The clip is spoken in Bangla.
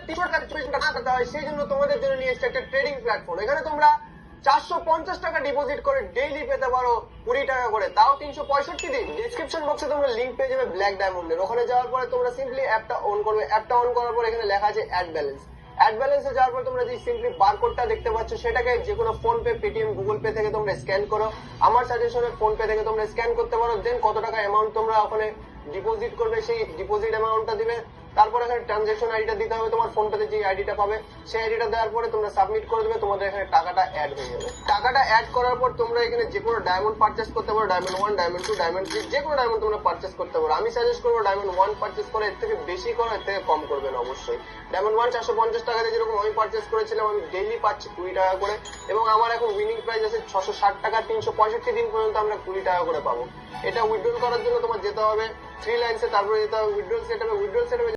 300 টাকা 40 টাকা না করতে হয়, সেই জন্য তোমাদের জন্য নিয়ে এসেছে একটা ট্রেডিং প্ল্যাটফর্ম। এখানে তোমরা 450 টাকা ডিপোজিট করে ডেইলি পেতে পারো 20 টাকা করে, তাও 365 দিন। ডিসক্রিপশন বক্সে তোমরা লিংক পেয়ে যাবে ব্ল্যাক ডায়মন্ডের। ওখানে যাওয়ার পরে তোমরা সিম্পলি অ্যাপটা অন করবে। অ্যাপটা অন করার পর এখানে লেখা আছে অ্যাড ব্যালেন্স। অ্যাড ব্যালেন্সে যাওয়ার পর তোমরা যে সিম্পলি বারকোডটা দেখতে পাচ্ছ, সেটাকে যে কোনো phone pay, Paytm, Google pay থেকে তোমরা স্ক্যান করো। আমার সাজেশনে ফোন পে থেকে তোমরা স্ক্যান করতে পারো। দেন কত টাকা অ্যামাউন্ট তোমরা ওখানে ডিপোজিট করবে, সেই ডিপোজিট অ্যামাউন্টটা দিবে। তারপর এখানে ট্রানজাকশন আইডিটা দিতে হবে, তোমার ফোন পেতে যে আইডিটা পাবে সেই আইডিটা দেওয়ার পরে তোমরা সাবমিট করে দেবে, তোমাদের এখানে টাকাটা অ্যাড হয়ে যাবে। টাকাটা অ্যাড করার পর তোমরা এখানে যে কোনো ডায়মন্ড পারচেস করতে পারো, ডায়মন্ড 1, ডায়মন্ড 2, ডায়মন্ড 3, যে কোনো ডায়মন্ড তোমরা পারচেস করতে পারো। আমি সাজেস্ট করবো ডায়মন্ড 1 পারচেস করে, এর থেকে বেশি করো, এর থেকে কম করবেন অবশ্যই। ডায়মন্ড 1 450 টাকা দিয়ে যেরকম আমি পারচেস করেছিলাম, আমি ডেইলি পাচ্ছি 20 টাকা করে, এবং আমার এখন উইনিং প্রাইস আছে 660 টাকা। 365 দিন পর্যন্ত আমরা 20 টাকা করে পাবো। এটা উইথড্রল করার জন্য তোমার যেতে হবে 3 লাইনসে, তারপরে যেতে হবে উইথড্রল সেটআপে। উইথড্রল সেটআপে